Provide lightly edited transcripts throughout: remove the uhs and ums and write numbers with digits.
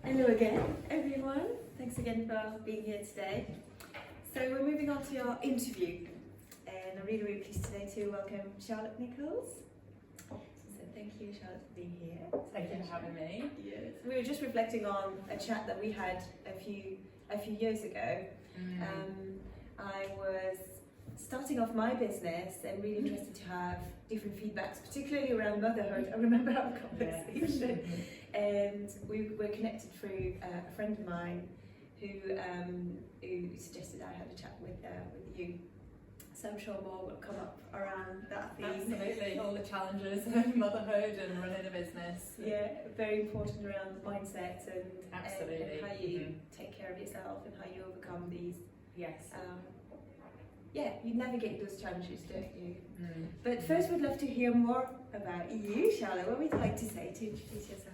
Hello again, everyone. Thanks again for being here today. So we're moving on to our interview, and I'm really, really pleased today to welcome Charlotte Nichols. So thank you, Charlotte, for being here. Thank you for having me. Yes. We were just reflecting on a chat that we had a few years ago. I was starting off my business and really interested to have different feedbacks, particularly around motherhood. I remember our conversation. And we were connected through a friend of mine who suggested I had a chat with you. So I'm sure more will come up around that theme. Absolutely, all the challenges of motherhood and running a business. Yeah, very important around mindset and how you take care of yourself and how you overcome these. Yes. You navigate those challenges, don't you? But first, we'd love to hear more about you, Charlotte. What would you like to say to introduce yourself?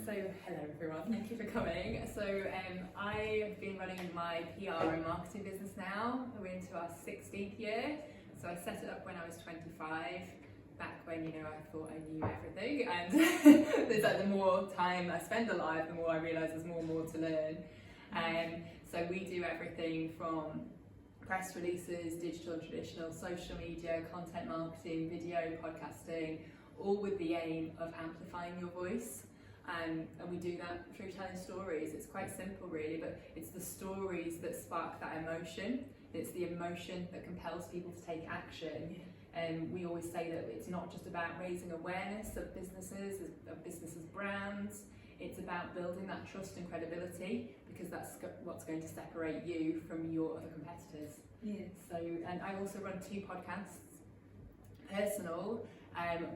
So hello everyone, thank you for coming. So I've been running my PR and marketing business now. We're into our 16th year. So I set it up when I was 25, back when I thought I knew everything, and it's like the more time I spend alive, the more I realise there's more and more to learn. So we do everything from press releases, digital and traditional, social media, content marketing, video, podcasting, all with the aim of amplifying your voice. And we do that through telling stories. It's quite simple really, but it's the stories that spark that emotion. It's the emotion that compels people to take action. And we always say that it's not just about raising awareness of businesses brands. It's about building that trust and credibility, because that's what's going to separate you from your other competitors. Yeah. So, and I also run 2 podcasts, personal,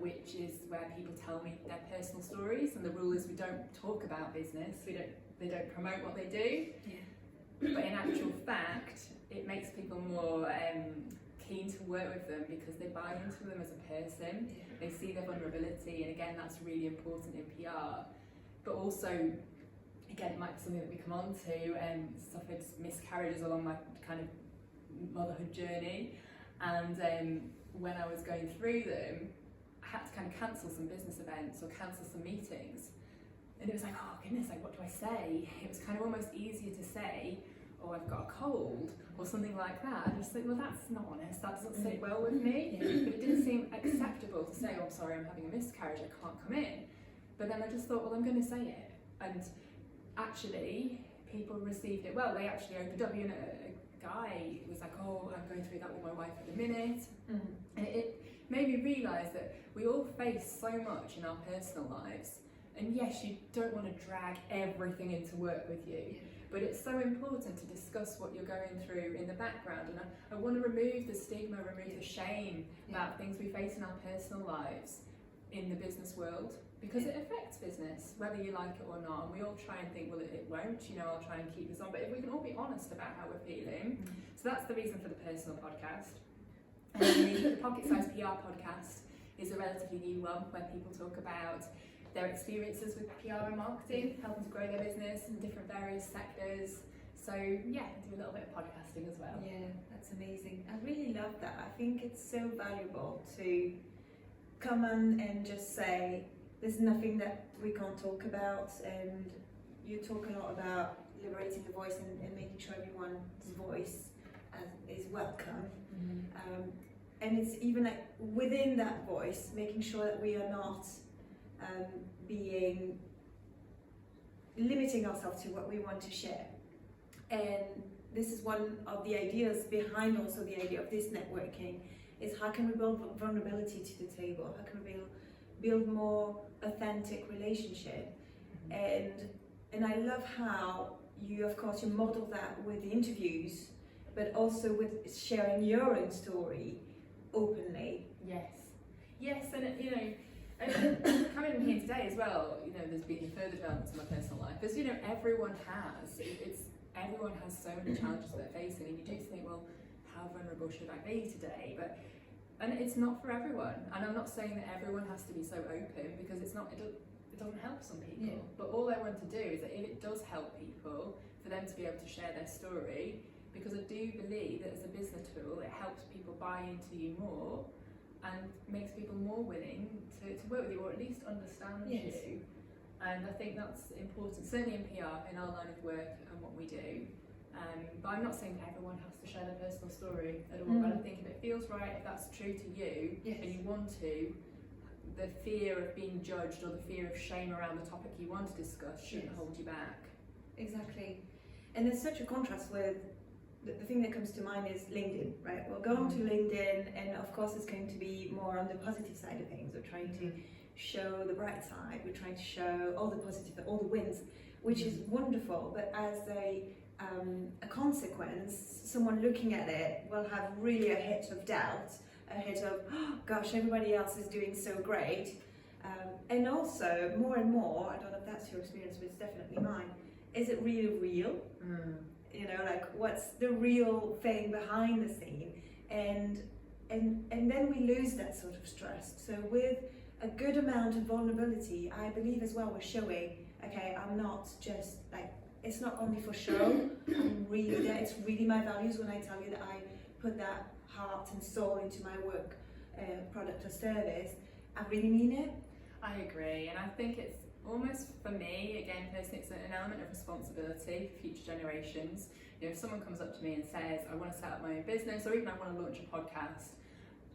which is where people tell me their personal stories, and the rule is we don't talk about business. They don't promote what they do. Yeah. But in actual fact, it makes people more keen to work with them because they buy into them as a person. Yeah. They see their vulnerability, and again, that's really important in PR. But also, again, it might be something that we come on to, suffered miscarriages along my kind of motherhood journey, and when I was going through them, I had to kind of cancel some business events or cancel some meetings, and it was like, oh goodness, like what do I say? It was kind of almost easier to say, oh, I've got a cold or something like that. I just think, well, that's not honest, that doesn't sit well with me. But it didn't seem acceptable to say, oh, I'm sorry, I'm having a miscarriage, I can't come in. But then I just thought, well, I'm going to say it. And actually, people received it well. They actually opened up. A guy was like, oh, I'm going through that with my wife at the minute. And it made me realise that we all face so much in our personal lives. And yes, you don't want to drag everything into work with you. But it's so important to discuss what you're going through in the background. And I want to remove the stigma, remove the shame about things we face in our personal lives in the business world. Because it affects business, whether you like it or not. And we all try and think, well, it won't, I'll try and keep this on. But if we can all be honest about how we're feeling. So that's the reason for the personal podcast. And the Pocket Size PR podcast is a relatively new one where people talk about their experiences with PR and marketing, helping to grow their business in different various sectors. So yeah, I do a little bit of podcasting as well. Yeah, that's amazing. I really love that. I think it's so valuable to come on and just say, there's nothing that we can't talk about, and you talk a lot about liberating the voice and making sure everyone's voice is welcome. And it's even like within that voice, making sure that we are not limiting ourselves to what we want to share. And this is one of the ideas behind also the idea of this networking, is how can we build vulnerability to the table? How can we build more authentic relationship? And I love how you model that with the interviews, but also with sharing your own story openly. Yes, and coming in here today as well, there's been further developments in my personal life, because everyone has so many challenges that they're facing, and you do think, well, how vulnerable should I be today? And it's not for everyone, and I'm not saying that everyone has to be so open, because it doesn't help some people. But all I want to do is that if it does help people, for them to be able to share their story, because I do believe that as a business tool, it helps people buy into you more and makes people more willing to work with you, or at least understand you. And I think that's important, certainly in PR, in our line of work and what we do. But I'm not saying everyone has to share their personal story at all, but I think if it feels right, if that's true to you, and you want to, the fear of being judged or the fear of shame around the topic you want to discuss shouldn't hold you back. Exactly. And there's such a contrast with the thing that comes to mind is LinkedIn, right? We'll go onto LinkedIn, and of course it's going to be more on the positive side of things. We're trying to show the bright side, we're trying to show all the positive, all the wins, which is wonderful, but as a consequence, someone looking at it will have really a hit of doubt, a hit of, oh gosh, everybody else is doing so great. And also, more and more, I don't know if that's your experience, but it's definitely mine, is it really real? You know, like what's the real thing behind the scene? And then we lose that sort of trust. So with a good amount of vulnerability, I believe as well we're showing, okay, I'm not just like, it's not only for show, I'm really there, it's really my values when I tell you that I put that heart and soul into my work, product or service, I really mean it. I agree, and I think it's almost, for me, again, personally, it's an element of responsibility for future generations. You know, if someone comes up to me and says, I want to set up my own business, or even I want to launch a podcast,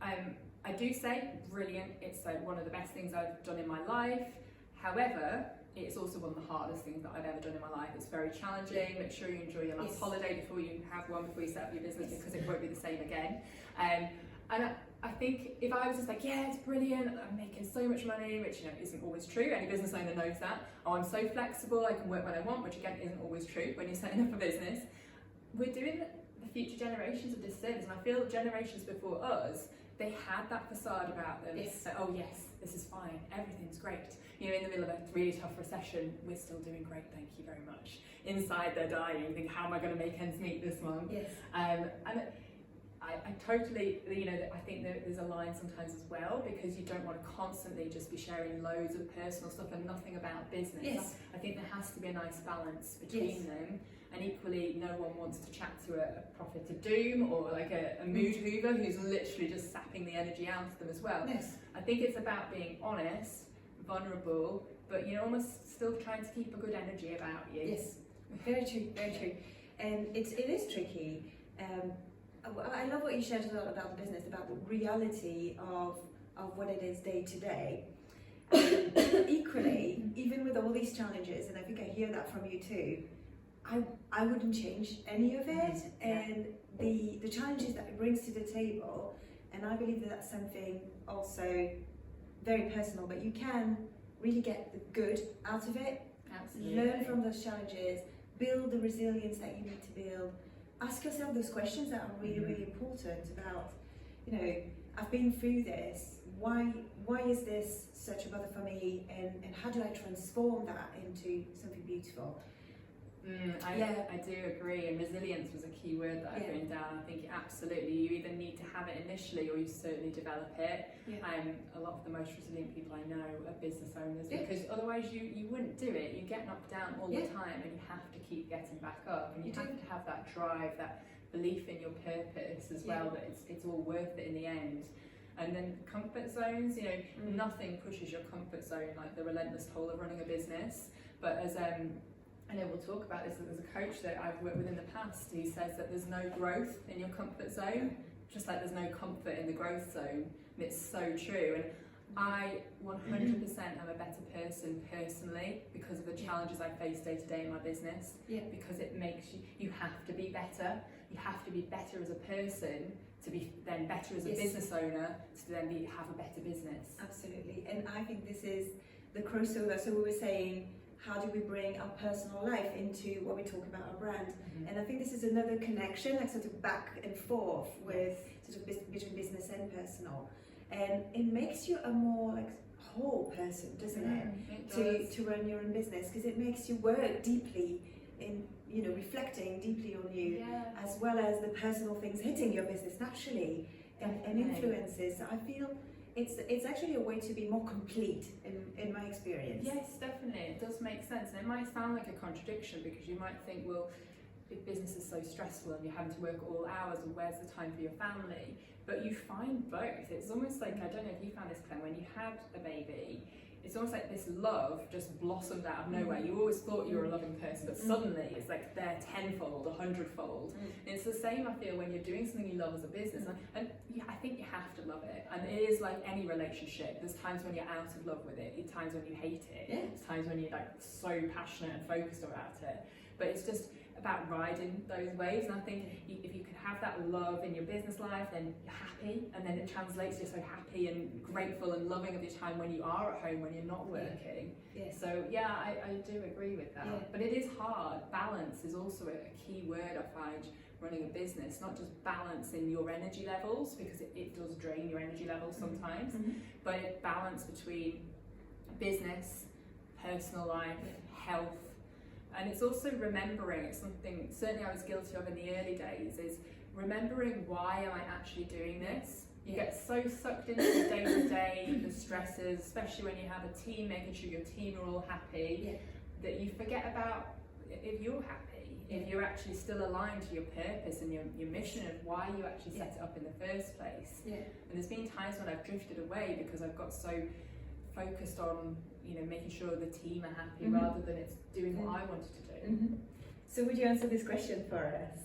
I do say, brilliant, it's like one of the best things I've done in my life. However, it's also one of the hardest things that I've ever done in my life. It's very challenging. Make sure you enjoy your last holiday before you have one, before you set up your business, because it won't be the same again. And I think if I was just like, yeah, it's brilliant, I'm making so much money, which, you know, isn't always true. Any business owner knows that. Oh, I'm so flexible, I can work when I want, which again isn't always true when you're setting up a business. We're doing the future generations a disservice, and I feel generations before us, they had that facade about them. Like, oh yes, this is fine, everything's great. You know, in the middle of a really tough recession, we're still doing great, thank you very much. Inside they're dying, think, how am I going to make ends meet this month? And I totally, you know, I think that there's a line sometimes as well, because you don't want to constantly just be sharing loads of personal stuff and nothing about business. I think there has to be a nice balance between them, and equally no one wants to chat to a prophet of doom or like a mood hoover who's literally just sapping the energy out of them as well. I think it's about being honest, vulnerable, but, you know, almost still trying to keep a good energy about you. Very true, very true. And it is tricky. I love what you shared as well about the business, about the reality of what it is day to day. Equally, even with all these challenges, and I think I hear that from you too, I wouldn't change any of it. And the challenges that it brings to the table, and I believe that that's something also very personal, but you can really get the good out of it. Learn from those challenges, build the resilience that you need to build. Ask yourself those questions that are really, really important about, you know, I've been through this, why is this such a bother for me, and how do I transform that into something beautiful? I do agree, and resilience was a key word that I've written down. I think absolutely, you either need to have it initially or you certainly develop it. A lot of the most resilient people I know are business owners, because otherwise you wouldn't do it. You get knocked down all the time, and you have to keep getting back up, and you have to have that drive, that belief in your purpose as well, that it's all worth it in the end. And then comfort zones, you know, nothing pushes your comfort zone like the relentless toll of running a business. But as I know we'll talk about this, there's a coach that I've worked with in the past who says that there's no growth in your comfort zone, just like there's no comfort in the growth zone. And it's so true. And I 100% am a better person personally because of the challenges I face day to day in my business. Because it makes you have to be better. You have to be better as a person to be then better as a business owner to then have a better business. Absolutely. And I think this is the crossover. So we were saying, how do we bring our personal life into what we talk about our brand? And I think this is another connection, like sort of back and forth with sort of between business and personal. And it makes you a more like whole person, doesn't it? To run your own business, because it makes you work deeply in, you know, reflecting deeply on you, as well as the personal things hitting your business naturally and influences. I feel it's actually a way to be more complete in my experience. Yes, definitely. It does make sense. And it might sound like a contradiction, because you might think, well, if business is so stressful and you're having to work all hours, and where's the time for your family? But you find both. It's almost like, I don't know if you found this, Clem, when you had a baby, it's almost like this love just blossomed out of nowhere. You always thought you were a loving person, but suddenly it's like they're tenfold, 100-fold. And it's the same, I feel, when you're doing something you love as a business. And yeah, I think you have to love it. And it is like any relationship. There's times when you're out of love with it. There's times when you hate it. There's times when you're like so passionate and focused about it. But it's just about riding those waves. And I think if you can have that love in your business life, then you're happy, and then it translates, you're so happy and grateful and loving of your time when you are at home, when you're not working. So yeah, I do agree with that. But it is hard. Balance is also a key word, I find, running a business. Not just balance in your energy levels, because it does drain your energy levels sometimes, but balance between business, personal life, health. And it's also remembering, it's something certainly I was guilty of in the early days, is remembering, why am I actually doing this? You get so sucked into the day-to-day, the stresses, especially when you have a team, making sure your team are all happy, that you forget about if you're happy, if you're actually still aligned to your purpose and your mission of why you actually set it up in the first place. And there's been times when I've drifted away because I've got so focused on, making sure the team are happy rather than it's doing what I wanted to do. So would you answer this question for us?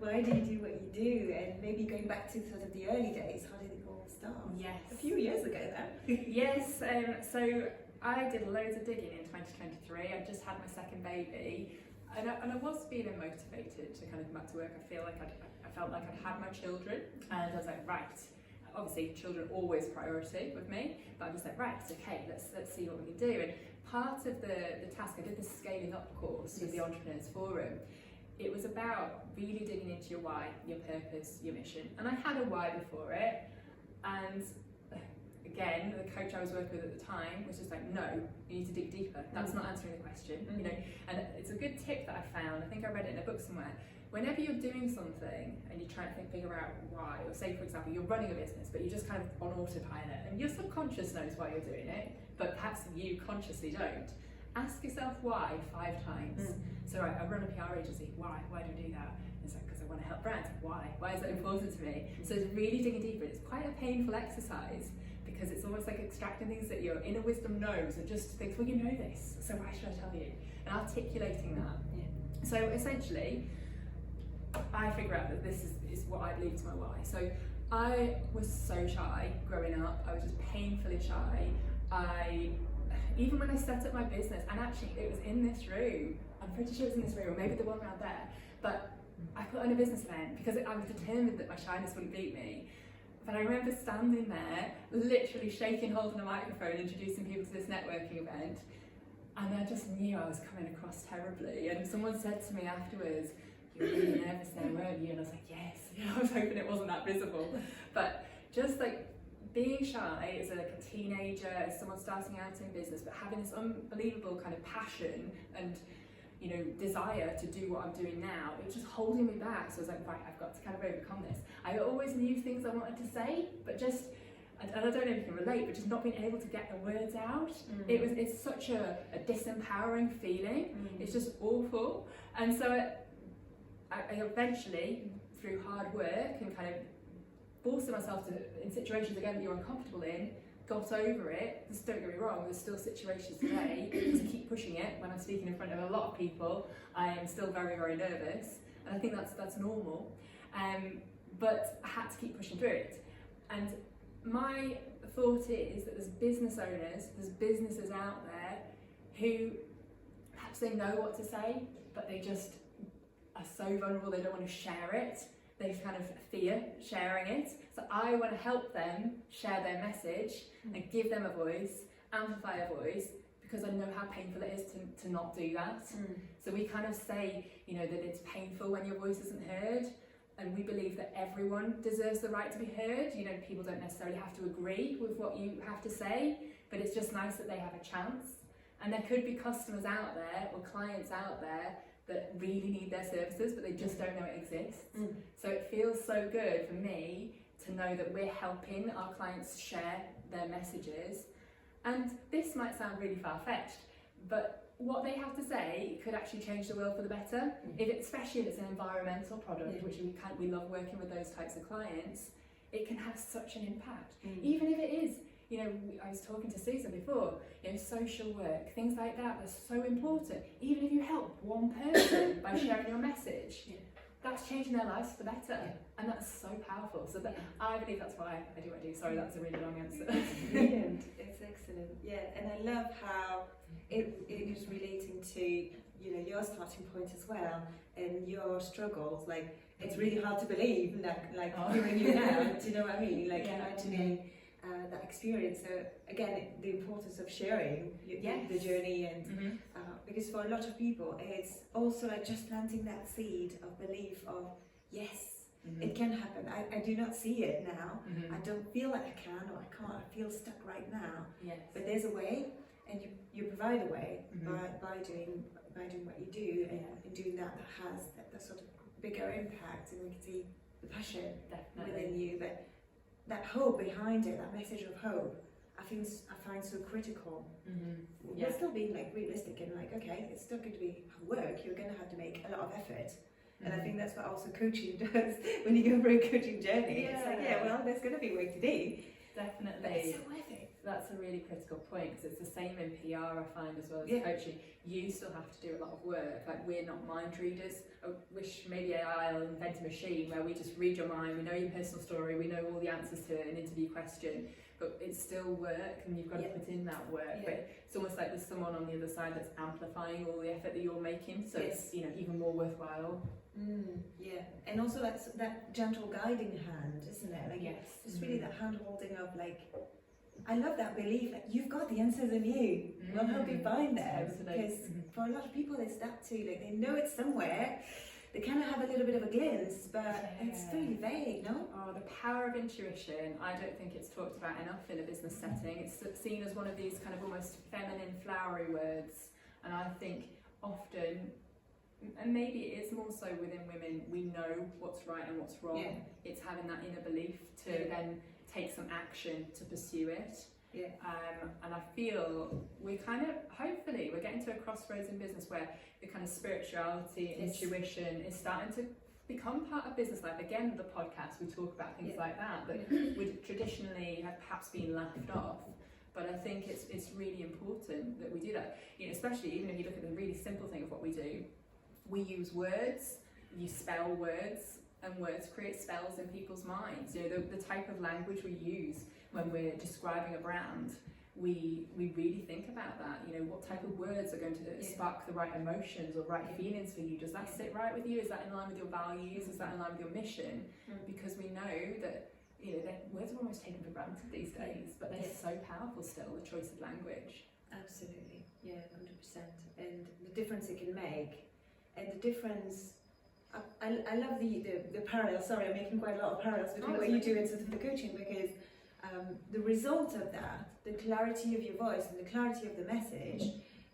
Why do you do what you do? And maybe going back to sort of the early days, how did it all start? Yes. A few years ago now. Yes, so I did loads of digging in 2023. I just had my second baby, and I was feeling motivated to kind of come back to work. I felt like I'd had my children, and I was like, right, obviously children are always priority with me, but I'm just like, right, okay, let's see what we can do. And part of the task, I did this scaling up course with the Entrepreneurs Forum. It was about really digging into your why, your purpose, your mission. And I had a why before it, and again, the coach I was working with at the time was just like, no, you need to dig deeper. That's not answering the question, And it's a good tip that I found. I think I read it in a book somewhere. Whenever you're doing something and you're trying to figure out why, or say for example you're running a business but you're just kind of on autopilot and your subconscious knows why you're doing it, but perhaps you consciously don't, ask yourself why 5 times. So I run a PR agency. Why do I do that? It's like, because I want to help brands. Why is that important to me? So it's really digging deeper. It's quite a painful exercise, because it's almost like extracting things that your inner wisdom knows and just thinks, well, you know this, so why should I tell you? And articulating that. So essentially, I figure out that this is what I believe is my why. So I was so shy growing up. I was just painfully shy. Even when I set up my business, and actually it was in this room, I'm pretty sure it's in this room, or maybe the one around there, but I put on a business event because I was determined that my shyness wouldn't beat me. But I remember standing there, literally shaking, holding a microphone, introducing people to this networking event, and I just knew I was coming across terribly. And someone said to me afterwards, "You were really nervous there, weren't you?" And I was like, yes. I was hoping it wasn't that visible. But just like being shy as a teenager, as someone starting out in business, but having this unbelievable kind of passion and desire to do what I'm doing now, it was just holding me back. So I was like, right, I've got to kind of overcome this. I always knew things I wanted to say, but just, and I don't know if you can relate, but just not being able to get the words out. It's such a disempowering feeling. It's just awful. And so I eventually, through hard work and kind of forcing myself in situations again that you're uncomfortable in, got over it. Just don't get me wrong, there's still situations today to keep pushing it. When I'm speaking in front of a lot of people, I am still very, very nervous, and I think that's normal. But I had to keep pushing through it. And my thought is that there's business owners, there's businesses out there who perhaps they know what to say, but they just are so vulnerable, they don't want to share it. They kind of fear sharing it. So I want to help them share their message and give them a voice, amplify a voice, because I know how painful it is to not do that. So we kind of say, that it's painful when your voice isn't heard, and we believe that everyone deserves the right to be heard. People don't necessarily have to agree with what you have to say, but it's just nice that they have a chance. And there could be customers out there or clients out there that really need their services, but they just don't know it exists. So it feels so good for me to know that we're helping our clients share their messages. And this might sound really far-fetched, but what they have to say could actually change the world for the better. Especially if it's an environmental product, which we love working with those types of clients, it can have such an impact. Even if it is, you know, I was talking to Susan before, you know, social work, things like that, are so important. Even if you help one person by sharing your message, that's changing their lives for the better, and that's so powerful. So that, I believe that's why I do what I do. Sorry, that's a really long answer. Brilliant. It's excellent. Yeah, and I love how it is relating to, you know, your starting point as well, and your struggles. Like, it's really hard to believe, like hearing you now. Do you know what I mean? Like imagining that experience. So again, the importance of sharing the journey, and because for a lot of people, it's also like just planting that seed of belief of yes, it can happen. I do not see it now. I don't feel like I can or I can't. I feel stuck right now. Yes. But there's a way, and you provide a way by doing what you do, and doing that has that sort of bigger impact, and we can see the passion within you. But that hope behind it, that message of hope, I find so critical. But still being like realistic and like, okay, it's still going to be work. You're going to have to make a lot of effort. And I think that's what also coaching does when you go through a coaching journey. It's like, well, there's going to be work to do. Definitely. But it's so worth it. That's a really critical point, because it's the same in PR, I find, as well as coaching. You still have to do a lot of work. Like, we're not mind readers. I wish maybe AI will invent a machine where we just read your mind, we know your personal story, we know all the answers to an interview question, but it's still work, and you've got to put in that work. But it's almost like there's someone on the other side that's amplifying all the effort that you're making, so it's, you know, even more worthwhile. And also that gentle guiding hand, isn't it? Like, just really that hand holding of, like, I love that belief that you've got the answers in you. We'll help you find them. Because for a lot of people, it's that too. Like, they know it's somewhere. They kind of have a little bit of a glimpse, but it's very vague, no? Oh, the power of intuition. I don't think it's talked about enough in a business setting. It's seen as one of these kind of almost feminine, flowery words. And I think often, and maybe it is more so within women, we know what's right and what's wrong. It's having that inner belief to then take some action to pursue it. And I feel we're kind of, hopefully, we're getting to a crossroads in business where the kind of spirituality, intuition is starting to become part of business life. Again, the podcast, we talk about things like that would traditionally have perhaps been laughed off. But I think it's really important that we do that. You know, especially even if you look at the really simple thing of what we do. We use words, you spell words, and words create spells in people's minds. You know, the type of language we use when we're describing a brand, we really think about that. You know, what type of words are going to spark the right emotions or right feelings for you? Does that sit right with you? Is that in line with your values? Is that in line with your mission? Because we know that, you know, that words are almost taken for granted these days, but they're so powerful still, the choice of language. Absolutely, 100%. And the difference it can make. And the difference, I love the parallel. Sorry, I'm making quite a lot of parallels between what you do and sort of the coaching, because the result of that, the clarity of your voice and the clarity of the message,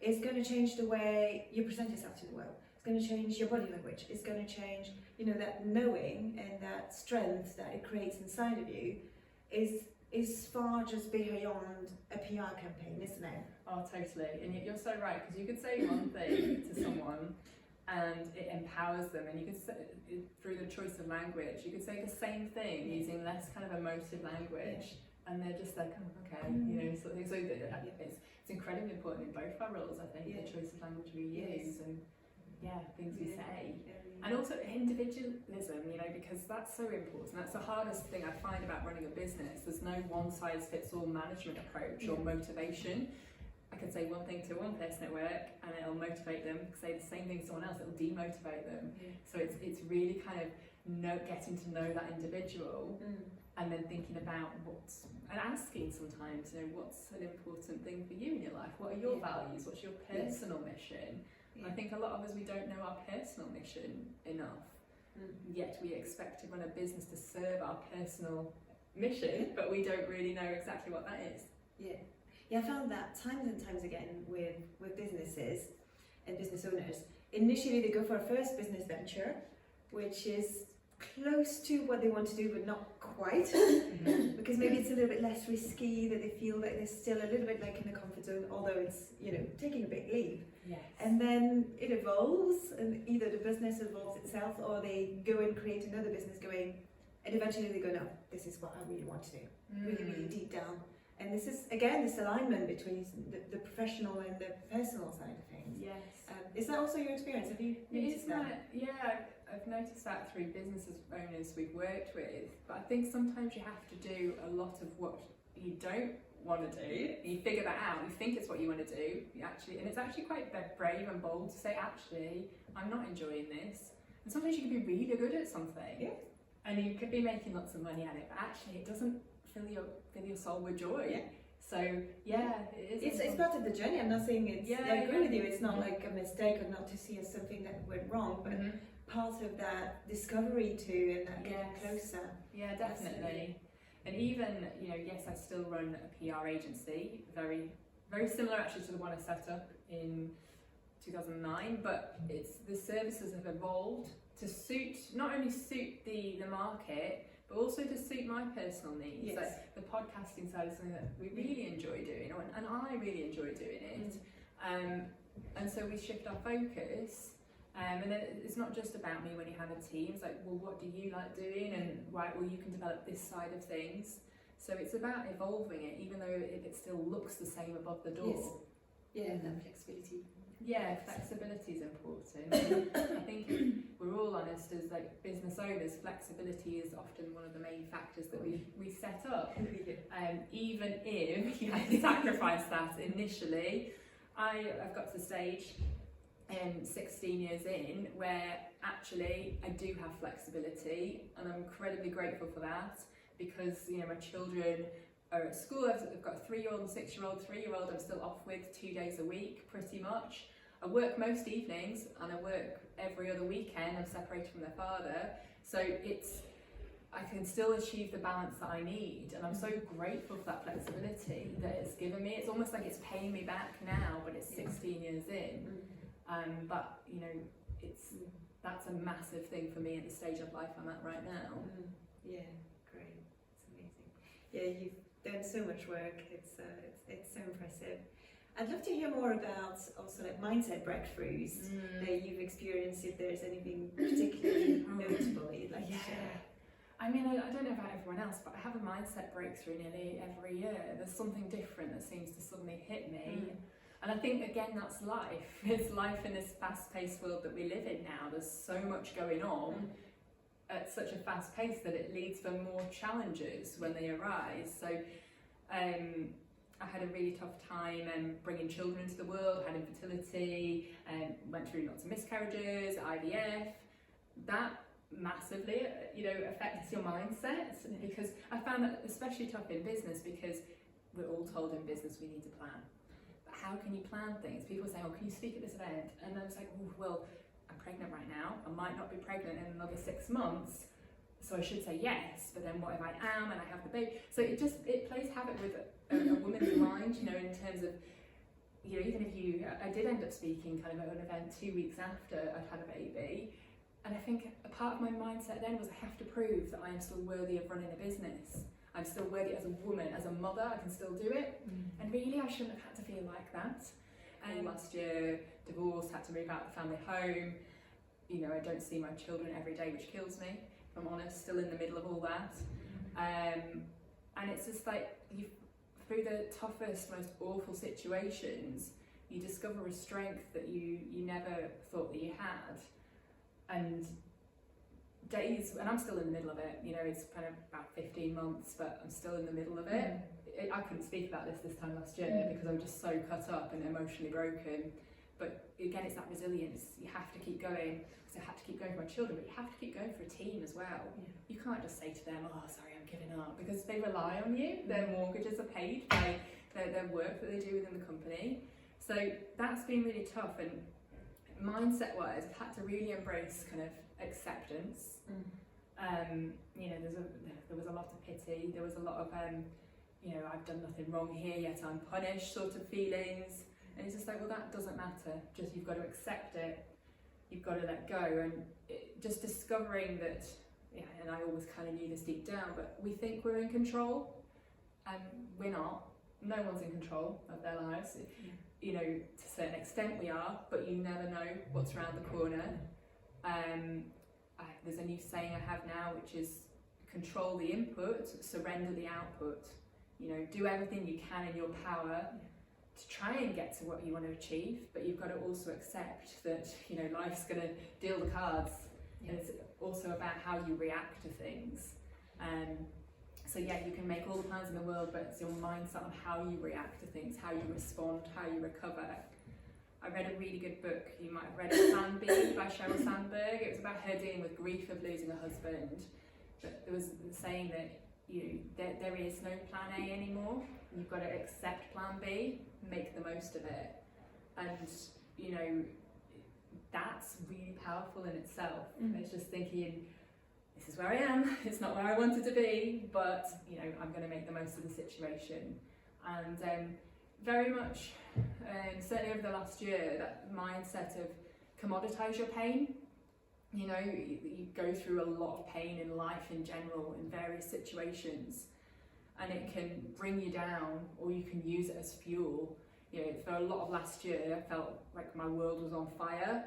is going to change the way you present yourself to the world. It's going to change your body language. It's going to change, you know, that knowing and that strength that it creates inside of you is far just beyond a PR campaign, isn't it? Oh, totally. And you're so right, because you could say one thing to someone and it empowers them, and you could say, through the choice of language, you could say the same thing using less kind of emotive language, and they're just like, oh, okay, you know, sort of thing. So it's incredibly important in both our roles, I think, the choice of language we use and things we say. And also individualism, you know, because that's so important. That's the hardest thing I find about running a business. There's no one-size-fits-all management approach or motivation. I could say one thing to one person at work and it'll motivate them. Say the same thing to someone else, it'll demotivate them. So it's really kind of getting to know that individual and then thinking about and asking sometimes, you know, what's an important thing for you in your life? What are your values? What's your personal mission? And I think a lot of us, we don't know our personal mission enough. Yet we expect to run a business to serve our personal mission, but we don't really know exactly what that is. I found that times and times again with businesses and business owners. Initially, they go for a first business venture, which is close to what they want to do, but not quite, because maybe it's a little bit less risky, that they feel that they're still a little bit like in the comfort zone, although it's, you know, taking a big leap. And then it evolves, and either the business evolves itself, or they go and create another business and eventually they go, no, this is what I really want to do, really, really deep down. And this is, again, this alignment between the professional and the personal side of things. Yes. Is that also your experience? Have you noticed that? I've noticed that through business owners we've worked with, but I think sometimes you have to do a lot of what you don't want to do. You figure that out, you think it's what you want to do, and it's actually quite brave and bold to say, actually, I'm not enjoying this. And sometimes you can be really good at something, and you could be making lots of money at it, but actually it doesn't fill your soul with joy. Yeah. So it is. It's part of the journey. I'm not saying it's. I agree with you. It's not Mm-hmm. like a mistake or not to see as something that went wrong, but Mhm. part of that discovery too, and that getting Yes. closer. Yeah, definitely. And even, yes, I still run a PR agency, very, very similar actually to the one I set up in 2009, but the services have evolved to not only suit the market, but also to suit my personal needs. Yes. Like the podcasting side is something that we really enjoy doing, and I really enjoy doing it. And so we shift our focus. And then it's not just about me when you have a team. It's like, well, what do you like doing? And right, well, you can develop this side of things. So it's about evolving it, even though it still looks the same above the door. Yes. Yeah, that flexibility. Yeah, flexibility is important. I think if we're all honest as like business owners, flexibility is often one of the main factors that we set up. Even if you have to sacrifice that initially, I've got to the stage 16 years in where actually I do have flexibility, and I'm incredibly grateful for that, because my children are at school. I've got a 3-year-old and 6-year-old. 3-year-old I'm still off with 2 days a week pretty much. I work most evenings and I work every other weekend. I'm separated from their father, so I can still achieve the balance that I need, and I'm so grateful for that flexibility that it's given me. It's almost like it's paying me back now, but it's 16 years in. But that's a massive thing for me at the stage of life I'm at right now. Yeah, great. It's amazing. Yeah, you've done so much work. It's so impressive. I'd love to hear more about also like mindset breakthroughs that you've experienced. If there's anything particularly notable that you'd like to share. I mean, I don't know about everyone else, but I have a mindset breakthrough nearly every year. There's something different that seems to suddenly hit me. And I think, again, that's life. It's life in this fast-paced world that we live in now. There's so much going on at such a fast pace that it leads for more challenges when they arise. So I had a really tough time bringing children into the world, had infertility, went through lots of miscarriages, IVF. That massively, affects your mindset, because I found that especially tough in business, because we're all told in business we need to plan. How can you plan things? People say, can you speak at this event? And I was like, well, I'm pregnant right now. I might not be pregnant in another 6 months, so I should say yes. But then what if I am and I have the baby? So it plays havoc with a woman's mind, in terms of, even if I did end up speaking kind of at an event 2 weeks after I'd had a baby. And I think a part of my mindset then was, I have to prove that I am still worthy of running a business. I'm still worthy as a woman, as a mother, I can still do it. And really, I shouldn't have had to feel like that. And last year, divorced, had to move out of the family home. I don't see my children every day, which kills me, if I'm honest, still in the middle of all that. And it's just like, through the toughest, most awful situations, you discover a strength that you never thought that you had. And I'm still in the middle of it, it's kind of about 15 months, but I'm still in the middle of it. I couldn't speak about this time last year because I was just so cut up and emotionally broken. But again, it's that resilience. You have to keep going. So I had to keep going for my children, but you have to keep going for a team as well. You can't just say to them, sorry, I'm giving up, because they rely on you. Their mortgages are paid by their work that they do within the company. So that's been really tough. And mindset-wise, I've had to really embrace kind of acceptance. There was a lot of pity. There was a lot of, I've done nothing wrong here, yet I'm punished sort of feelings. And it's just like, well, that doesn't matter. Just you've got to accept it. You've got to let go. And just discovering that, and I always kind of knew this deep down, but we think we're in control, and we're not. No one's in control of their lives. To a certain extent we are, but you never know what's around the corner. There's a new saying I have now, which is control the input, surrender the output. you know, do everything you can in your power to try and get to what you want to achieve, but you've got to also accept that, you know, life's going to deal the cards, and it's also about how you react to things. So yeah, you can make all the plans in the world, but it's your mindset on how you react to things, how you respond, how you recover. I read a really good book, you might have read it, Sandbeam by Sheryl Sandberg. It was about her dealing with grief of losing a husband, but there was saying that there is no plan A anymore. You've got to accept plan B, make the most of it, and you know, that's really powerful in itself. It's just thinking, this is where I am, it's not where I wanted to be, but you know, I'm going to make the most of the situation. And very much, certainly over the last year, that mindset of commoditize your pain. You know, you go through a lot of pain in life in general, in various situations, and it can bring you down, or you can use it as fuel. You know, for a lot of last year, I felt like my world was on fire,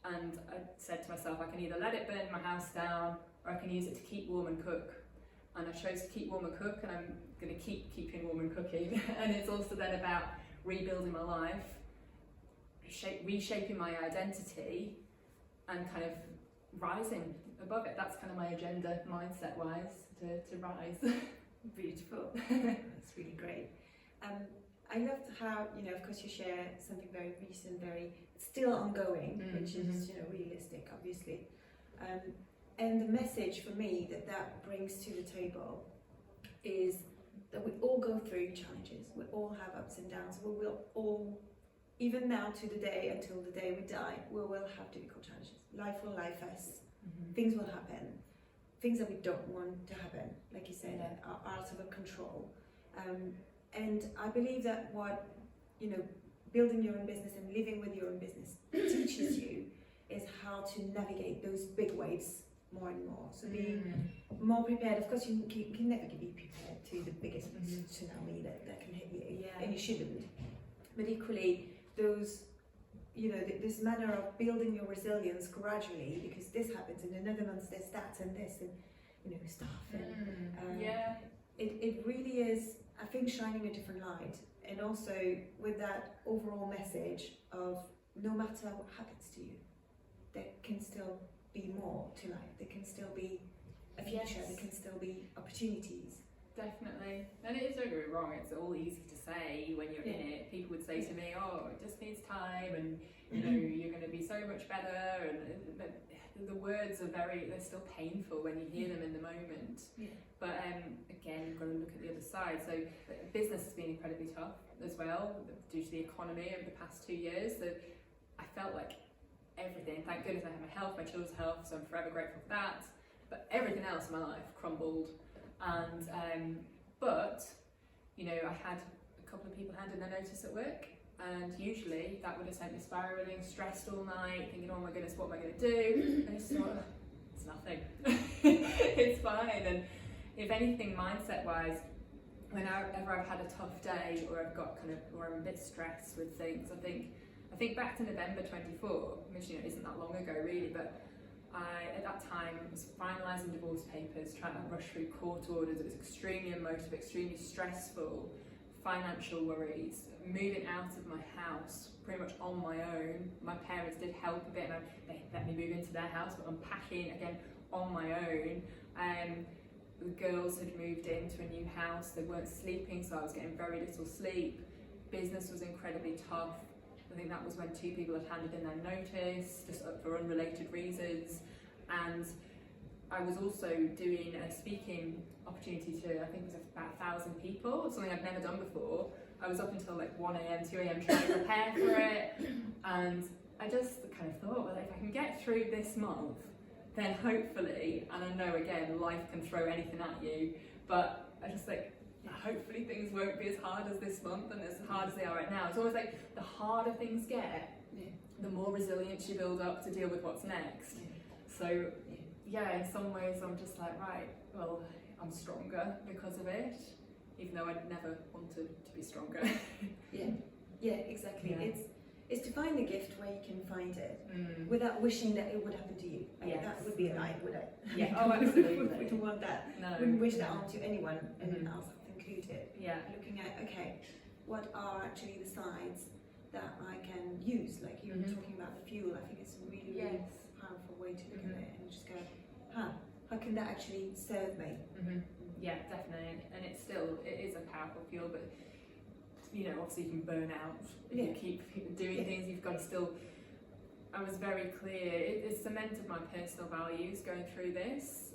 and I said to myself, I can either let it burn my house down, or I can use it to keep warm and cook. And I chose to keep warm and cook, and I'm going to keep keeping warm and cooking. And it's also then about rebuilding my life, reshaping my identity, and kind of rising above it. That's kind of my agenda, mindset-wise, to rise. Beautiful. That's really great. I loved how, you know, of course you share something very recent, very still ongoing, which is, you know, realistic, obviously. And the message for me that brings to the table is that we all go through challenges. We all have ups and downs. We will all, even now to the day, until the day we die, we will have difficult challenges. Life will life us. Things will happen. Things that we don't want to happen, like you said, are out of our control. And I believe that what, you know, building your own business and living with your own business teaches you is how to navigate those big waves more and more. So be more prepared. Of course, you can never be prepared to the biggest tsunami that can hit you, and you shouldn't. But equally, those, you know, this manner of building your resilience gradually, because this happens, and in the Netherlands there's that and this, and you know, stuff. And it really is, I think, shining a different light, and also with that overall message of no matter what happens to you, there can still be more to life. There can still be a future. There can still be opportunities. Definitely. And it is, don't get me wrong, it's all easy to say when you're in it. People would say to me, oh, it just needs time, and you know, you're going to be so much better, and the words are they're still painful when you hear them in the moment. But again, you've got to look at the other side. So business has been incredibly tough as well, due to the economy over the past 2 years. So I felt like everything, thank goodness I have my health, my children's health, so I'm forever grateful for that. But everything else in my life crumbled. And but you know, I had a couple of people hand in their notice at work, and usually that would have sent me spiraling, stressed all night, thinking, oh my goodness, what am I going to do? And it's sort of, it's nothing. It's fine. And if anything, mindset wise, whenever I've had a tough day, or I've got or I'm a bit stressed with things, I think back to November 24, which, you know, isn't that long ago really, but I, at that time, was finalising divorce papers, trying to rush through court orders. It was extremely emotive, extremely stressful, financial worries, moving out of my house pretty much on my own. My parents did help a bit, and they let me move into their house, but unpacking again on my own. The girls had moved into a new house, they weren't sleeping, so I was getting very little sleep. Business was incredibly tough. I think that was when 2 people had handed in their notice, just for unrelated reasons. And I was also doing a speaking opportunity to, I think it was about 1,000 people, something I'd never done before. I was up until like 1 a.m, 2 a.m. trying to prepare for it. And I just kind of thought, well, if I can get through this month, then hopefully, and I know again, life can throw anything at you, but I just like, hopefully things won't be as hard as this month and as hard as they are right now. It's always like the harder things get, the more resilience you build up to deal with what's next. So yeah, in some ways I'm just like, right, well, I'm stronger because of it, even though I'd never wanted to be stronger. Yeah, exactly. It's to find the gift where you can find it without wishing that it would happen to you. That would be a lie, would it? Yeah, oh, absolutely. We wouldn't want that. No. Wouldn't wish that onto anyone else, I think, who include it. Yeah. Looking at, okay, what are actually the sides that I can use? Like you were talking about the fuel, I think it's a really, really powerful way to look at it and just go, how can that actually serve me? Yeah, definitely. And it is a powerful fuel, but you know, obviously you can burn out if you keep doing things. You've got to still. I was very clear. It cemented my personal values going through this,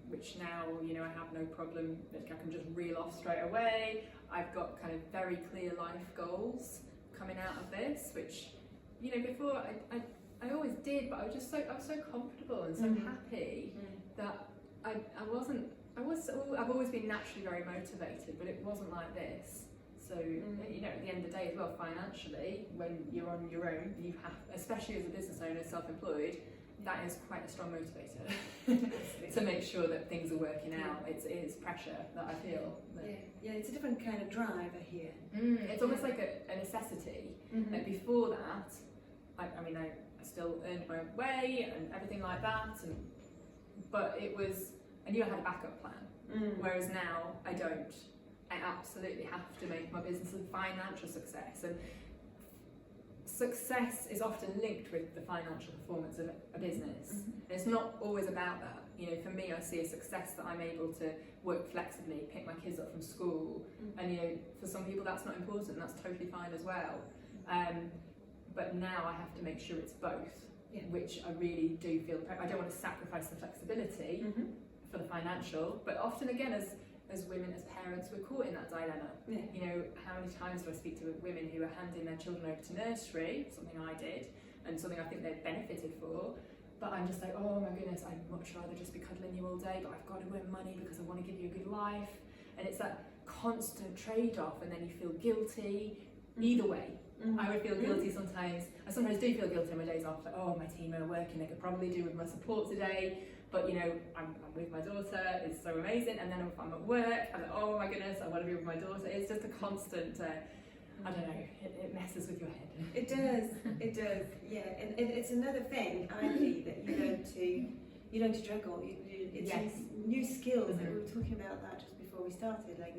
which now, you know, I have no problem. I can just reel off straight away. I've got kind of very clear life goals coming out of this, which, you know, before I always did, but I was so comfortable and so happy that I've always been naturally very motivated, but it wasn't like this. So, you know, at the end of the day as well, financially, when you're on your own, you have, especially as a business owner, self-employed, that is quite a strong motivator to make sure that things are working out. It is pressure that I feel. Yeah, it's a different kind of drive, I hear. It's almost like a necessity. Like before that, I mean, I still earned my own way and everything like that, but I knew I had a backup plan. Whereas now, I don't. I absolutely have to make my business a financial success, and success is often linked with the financial performance of a business. And it's not always about that. You know, for me, I see a success that I'm able to work flexibly, pick my kids up from school, and you know, for some people that's not important. That's totally fine as well. But now I have to make sure it's both, which I really do feel. I don't want to sacrifice the flexibility for the financial, but often again, as women, as parents, we're caught in that dilemma. You know, how many times do I speak to women who are handing their children over to nursery, something I did, and something I think they've benefited for, but I'm just like, oh my goodness, I'd much rather just be cuddling you all day, but I've got to earn money because I want to give you a good life. And it's that constant trade-off, and then you feel guilty. Either way, I would feel guilty sometimes. I sometimes do feel guilty on my days off, like, oh, my team are working, they could probably do with my support today. But you know, I'm with my daughter, it's so amazing. And then if I'm at work, I'm like, oh my goodness, I want to be with my daughter. It's just a constant, I don't know, it messes with your head. It does, yeah. And it's another thing, I believe, that you learn to juggle. It's new skills. Like we were talking about that just before we started, like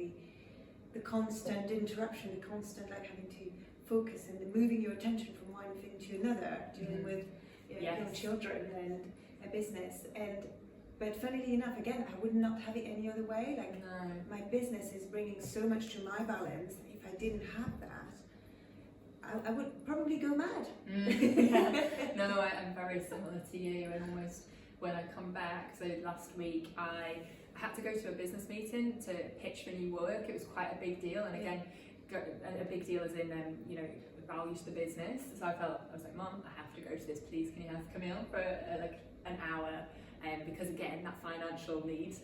the constant interruption, the constant like having to focus and the moving your attention from one thing to another, dealing with young children and a business. But funnily enough, again, I would not have it any other way. Like my business is bringing so much to my balance. If I didn't have that, I would probably go mad. No, I'm very similar to you, and almost when I come back, so last week I had to go to a business meeting to pitch for new work. It was quite a big deal, and again, a big deal as in, you know, value to the business. So I was like, Mum, I have to go to this, please can you have Camille for like an hour, because again, that financial need.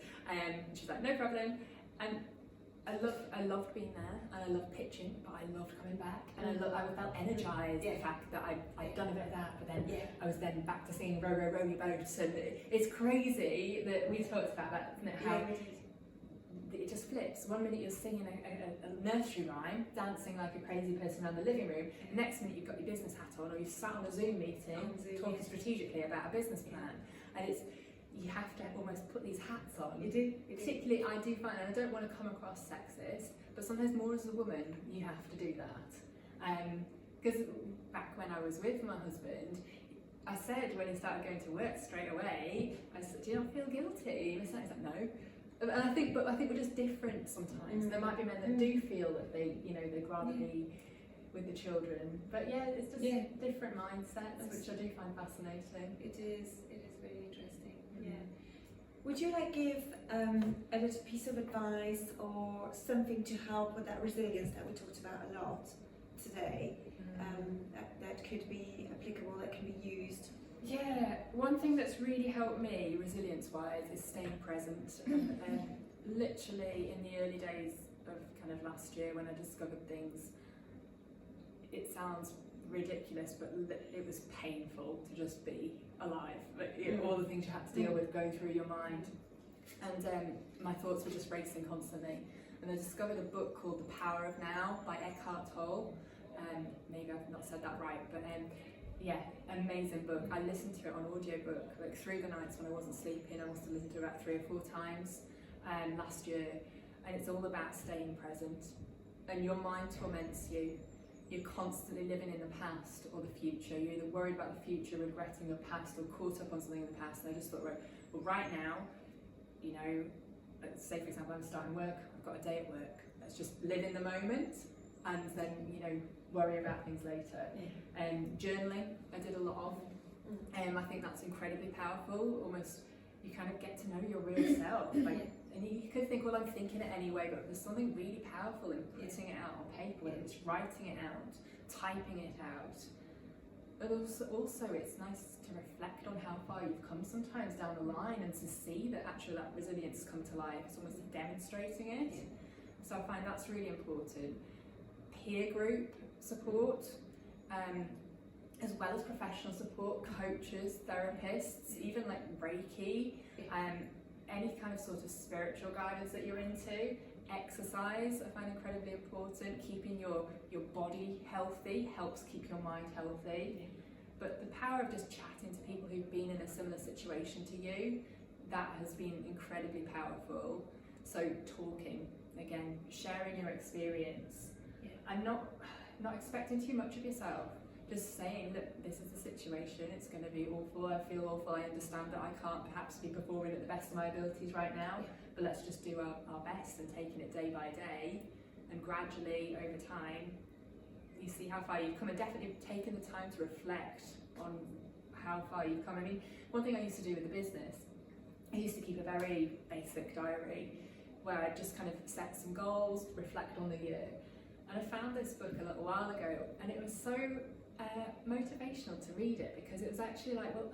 She's like, no problem. And I loved being there, and I loved pitching, but I loved coming back, and I felt energised the fact that I'd done a bit of that, but then I was then back to singing Row, Row, Row Your Boat, and it's crazy that we talked about that, isn't it? How it just flips. 1 minute you're singing a nursery rhyme, dancing like a crazy person around the living room, next minute you've got your business hat on, or you've sat on a Zoom meeting talking strategically about a business plan, and you have to almost put these hats on. You do. Particularly, I do find, and I don't want to come across sexist, but sometimes more as a woman, you have to do that. Because back when I was with my husband, I said when he started going to work straight away, I said, do you not feel guilty? And he's like, no. And I think we're just different sometimes. There might be men that do feel that they'd rather be with the children. But yeah, it's just different mindsets, which I do find fascinating. It is really interesting. Yeah. Would you like give a little piece of advice or something to help with that resilience that we talked about a lot today? That could be applicable, that can be used. Yeah, one thing that's really helped me resilience-wise is staying present. Literally in the early days of kind of last year when I discovered things, it sounds ridiculous, but it was painful to just be alive. Like, all the things you had to deal with go through your mind, and my thoughts were just racing constantly. And I discovered a book called The Power of Now by Eckhart Tolle. Maybe I've not said that right, but yeah, amazing book. I listened to it on audiobook like through the nights when I wasn't sleeping. I must have listened to it about 3 or 4 times last year, and it's all about staying present. And your mind torments you. You're constantly living in the past or the future. You're either worried about the future, regretting your past, or caught up on something in the past. And I just thought, right now, you know, say for example, I'm starting work, I've got a day at work. Let's just live in the moment, and then, you know, worry about things later. Journaling, I did a lot of. I think that's incredibly powerful. Almost, you kind of get to know your real self. Like, and you could think, well, I'm thinking it anyway, but there's something really powerful in putting it out on paper, whether it's writing it out, typing it out. But also it's nice to reflect on how far you've come sometimes down the line, and to see that actually that resilience come to life. It's almost demonstrating it. So I find that's really important. Peer group support, as well as professional support, coaches, therapists, even like Reiki, any kind of sort of spiritual guidance that you're into. Exercise, I find incredibly important. Keeping your body healthy helps keep your mind healthy. But the power of just chatting to people who've been in a similar situation to you, that has been incredibly powerful. So talking, again, sharing your experience, and not expecting too much of yourself. Just saying that this is the situation, it's going to be awful, I feel awful, I understand that I can't perhaps be performing at the best of my abilities right now, but let's just do our best, and taking it day by day, and gradually over time you see how far you've come, and definitely taking the time to reflect on how far you've come. I mean, one thing I used to do with the business, I used to keep a very basic diary where I just kind of set some goals, reflect on the year, and I found this book a little while ago, and it was so motivational to read it, because it was actually like, well,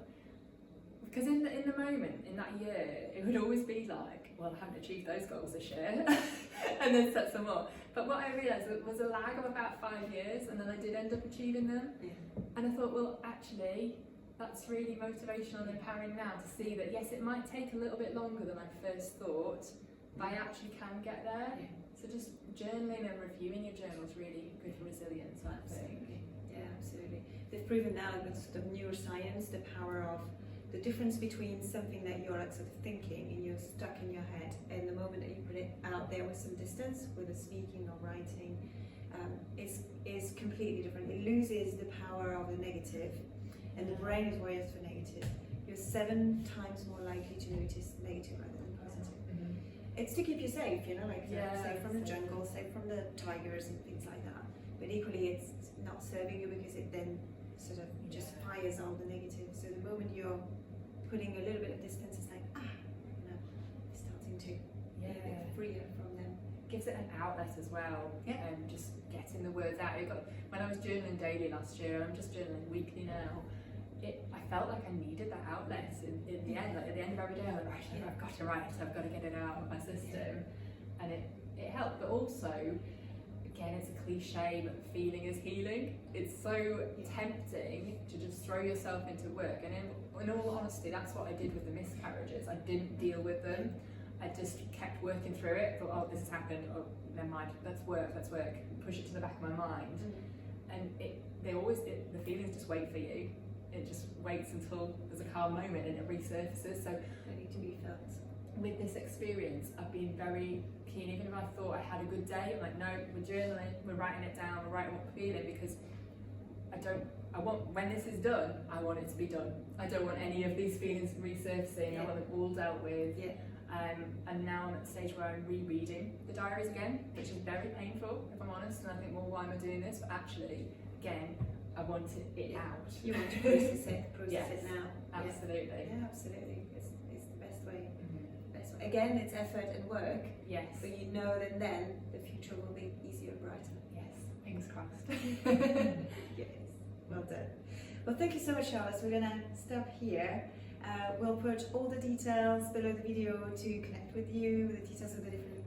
because in the moment, in that year, it would always be like, well, I haven't achieved those goals this year, and then set some more. But what I realised was a lag of about 5 years, and then I did end up achieving them. And I thought, well, actually, that's really motivational and empowering now to see that, yes, it might take a little bit longer than I first thought, but I actually can get there. So just journaling and reviewing your journal is really good for resilience, I think. Yeah, absolutely. They've proven now with sort of neuroscience the power of the difference between something that you're like sort of thinking and you're stuck in your head, and the moment that you put it out there with some distance, whether speaking or writing, is completely different. It loses the power of the negative, and the brain is wired for negative. You're 7 times more likely to notice negative rather than positive. It's to keep you safe, you know, like safe from the jungle, safe from the tigers and things like that. But equally, it's not serving you, because it then sort of just fires all the negative. So the moment you're putting a little bit of distance, it's like, you know, starting to be a bit freer from them. Gives it an outlet as well, and just getting the words out. When I was journaling daily last year, I'm just journaling weekly now. I felt like I needed that outlet in the end. Like at the end of every day, I'm like, right, I've got to write, I've got to get it out of my system, and it helped. But also, again, it's a cliche, but feeling is healing. It's so tempting to just throw yourself into work, and in all honesty, that's what I did with the miscarriages. I didn't deal with them. I just kept working through it. Thought, oh, this has happened. Oh, never mind. Let's work. Push it to the back of my mind, and the feelings just wait for you. It just waits until there's a calm moment and it resurfaces. So Ready to be felt. With this experience, I've been very keen. Even if I thought I had a good day, I'm like, no, we're journaling, we're writing it down, we're writing what we're feeling, because when this is done, I want it to be done. I don't want any of these feelings resurfacing. I want them all dealt with. And now I'm at the stage where I'm rereading the diaries again, which is very painful, if I'm honest. And I think, well, why am I doing this? But actually, again, I want it out. You want to process it now. Absolutely. Yeah, absolutely. It's the best way. Best way. Again, it's effort and work. Yes. But you know that then the future will be easier and brighter. Yes. Fingers crossed. Yes. Well done. Well, thank you so much, Charlotte. So we're going to stop here. We'll put all the details below the video to connect with you, the details of the different